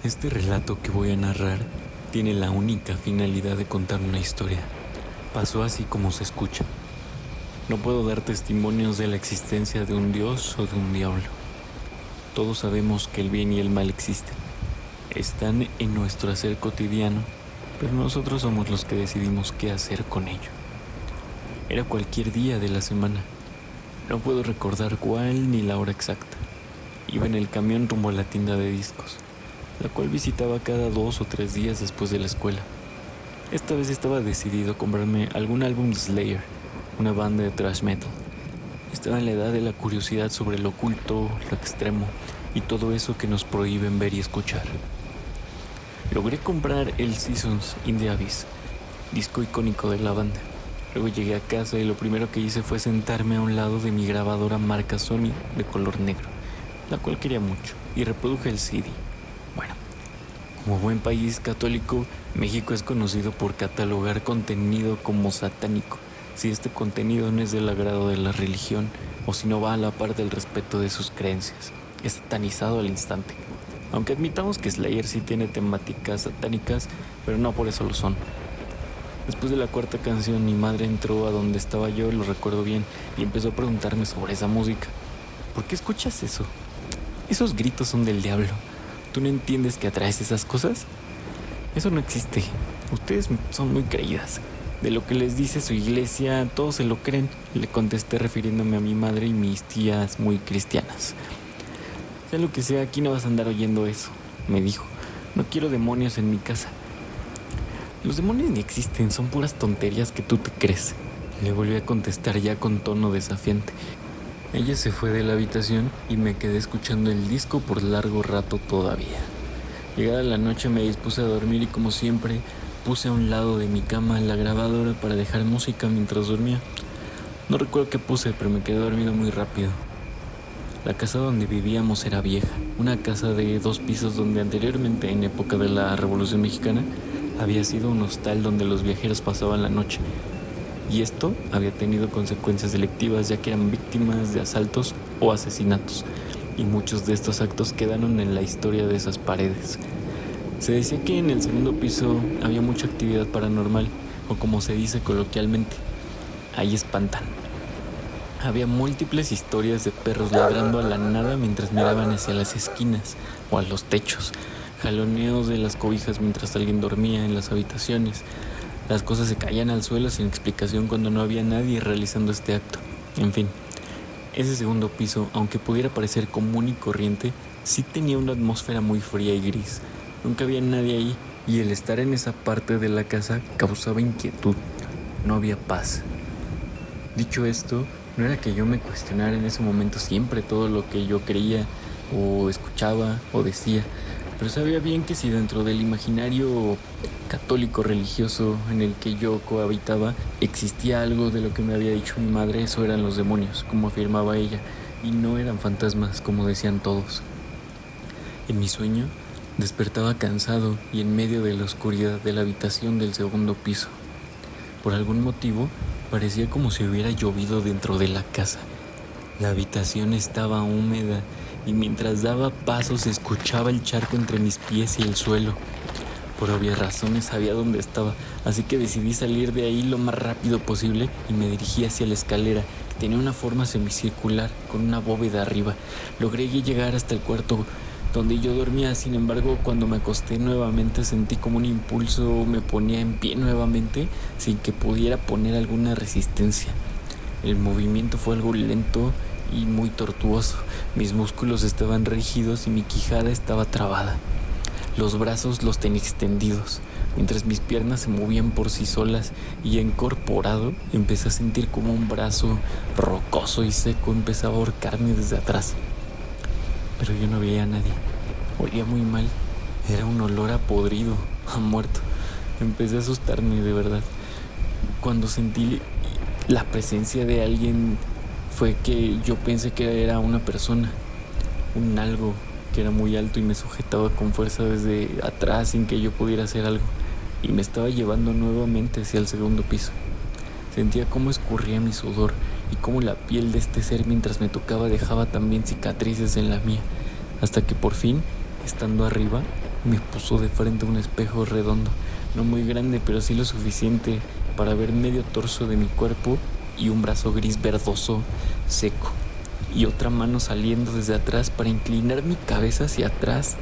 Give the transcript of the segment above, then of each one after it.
Este relato que voy a narrar tiene la única finalidad de contar una historia. Pasó así como se escucha. No puedo dar testimonios de la existencia de un dios o de un diablo. Todos sabemos que el bien y el mal existen. Están en nuestro hacer cotidiano, pero nosotros somos los que decidimos qué hacer con ello. Era cualquier día de la semana. No puedo recordar cuál ni la hora exacta. Iba en el camión rumbo a la tienda de discos, la cual visitaba cada 2 o 3 días después de la escuela. Esta vez estaba decidido a comprarme algún álbum de Slayer, una banda de thrash metal. Estaba en la edad de la curiosidad sobre lo oculto, lo extremo y todo eso que nos prohíben ver y escuchar. Logré comprar el Seasons in the Abyss, disco icónico de la banda. Luego llegué a casa y lo primero que hice fue sentarme a un lado de mi grabadora marca Sony de color negro, la cual quería mucho, y reproduje el CD. Bueno, como buen país católico, México es conocido por catalogar contenido como satánico, si este contenido no es del agrado de la religión o si no va a la par del respeto de sus creencias. Es satanizado al instante. Aunque admitamos que Slayer sí tiene temáticas satánicas, pero no por eso lo son. Después de la cuarta canción, mi madre entró a donde estaba yo, lo recuerdo bien, y empezó a preguntarme sobre esa música. ¿Por qué escuchas eso? Esos gritos son del diablo. ¿Tú no entiendes que atraes esas cosas? Eso no existe. Ustedes son muy creídas. De lo que les dice su iglesia, todos se lo creen, le contesté refiriéndome a mi madre y mis tías muy cristianas. Sea lo que sea, aquí no vas a andar oyendo eso, me dijo. No quiero demonios en mi casa. Los demonios ni existen, son puras tonterías que tú te crees. Le volví a contestar ya con tono desafiante. Ella se fue de la habitación y me quedé escuchando el disco por largo rato todavía. Llegada la noche me dispuse a dormir y como siempre puse a un lado de mi cama la grabadora para dejar música mientras dormía. No recuerdo qué puse, pero me quedé dormido muy rápido. La casa donde vivíamos era vieja, una casa de 2 pisos donde anteriormente, en época de la Revolución Mexicana, había sido un hostal donde los viajeros pasaban la noche. Y esto había tenido consecuencias delictivas ya que eran víctimas de asaltos o asesinatos. Y muchos de estos actos quedaron en la historia de esas paredes. Se decía que en el segundo piso había mucha actividad paranormal, o como se dice coloquialmente, ahí espantan. Había múltiples historias de perros ladrando a la nada mientras miraban hacia las esquinas o a los techos, jaloneos de las cobijas mientras alguien dormía en las habitaciones. Las cosas se caían al suelo sin explicación cuando no había nadie realizando este acto. En fin, ese segundo piso, aunque pudiera parecer común y corriente, sí tenía una atmósfera muy fría y gris. Nunca había nadie ahí y el estar en esa parte de la casa causaba inquietud. No había paz. Dicho esto, no era que yo me cuestionara en ese momento siempre todo lo que yo creía o escuchaba o decía, pero sabía bien que si dentro del imaginario católico religioso en el que yo cohabitaba existía algo de lo que me había dicho mi madre, eso eran los demonios, como afirmaba ella, y no eran fantasmas como decían todos. En mi sueño despertaba cansado y en medio de la oscuridad de la habitación del segundo piso. Por algún motivo parecía como si hubiera llovido dentro de la casa. La habitación estaba húmeda y mientras daba pasos escuchaba el charco entre mis pies y el suelo. Por obvias razones sabía dónde estaba, así que decidí salir de ahí lo más rápido posible y me dirigí hacia la escalera, que tenía una forma semicircular con una bóveda arriba. Logré llegar hasta el cuarto donde yo dormía, sin embargo, cuando me acosté nuevamente sentí como un impulso me ponía en pie nuevamente sin que pudiera poner alguna resistencia. El movimiento fue algo lento y muy tortuoso. Mis músculos estaban rígidos y mi quijada estaba trabada. Los brazos los tenía extendidos, mientras mis piernas se movían por sí solas y ya incorporado empecé a sentir como un brazo rocoso y seco empezaba a ahorcarme desde atrás. Pero yo no veía a nadie. Olía muy mal. Era un olor a podrido, a muerto. Empecé a asustarme de verdad. Cuando sentí la presencia de alguien fue que yo pensé que era una persona, un algo que era muy alto y me sujetaba con fuerza desde atrás sin que yo pudiera hacer algo, y me estaba llevando nuevamente hacia el segundo piso. Sentía cómo escurría mi sudor y cómo la piel de este ser mientras me tocaba dejaba también cicatrices en la mía, hasta que por fin, estando arriba, Me puso de frente a un espejo redondo, no muy grande, pero sí lo suficiente para ver medio torso de mi cuerpo y un brazo gris verdoso, seco, y otra mano saliendo desde atrás para inclinar mi cabeza hacia atrás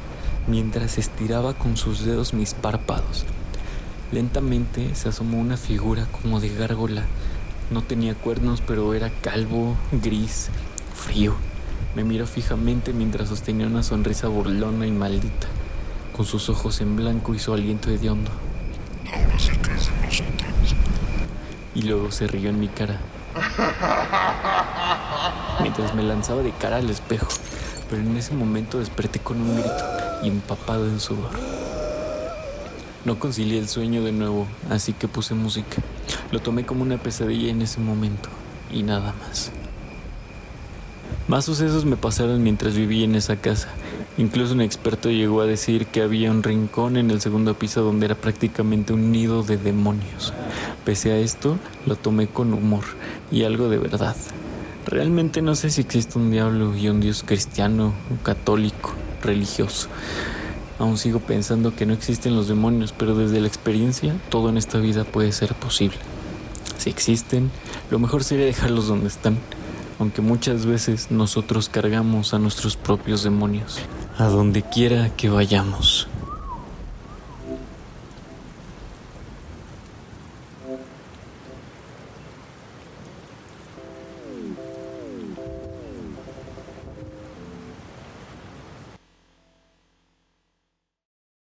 mientras estiraba con sus dedos mis párpados. Lentamente se asomó una figura como de gárgola. No tenía cuernos, pero era calvo, gris, frío. Me miró fijamente mientras sostenía una sonrisa burlona y maldita, con sus ojos en blanco y su aliento hediondo. Ahora sí crees en nosotros. Y luego se rió en mi cara, mientras me lanzaba de cara al espejo, pero en ese momento desperté con un grito y empapado en sudor. No concilié el sueño de nuevo, así que puse música. Lo tomé como una pesadilla en ese momento, y nada más. Más sucesos me pasaron mientras vivía en esa casa. Incluso un experto llegó a decir que había un rincón en el segundo piso donde era prácticamente un nido de demonios. Pese a esto, lo tomé con humor y algo de verdad. Realmente no sé si existe un diablo y un Dios cristiano o católico, religioso. Aún sigo pensando que no existen los demonios, pero desde la experiencia, todo en esta vida puede ser posible. Si existen, lo mejor sería dejarlos donde están, aunque muchas veces nosotros cargamos a nuestros propios demonios, a donde quiera que vayamos.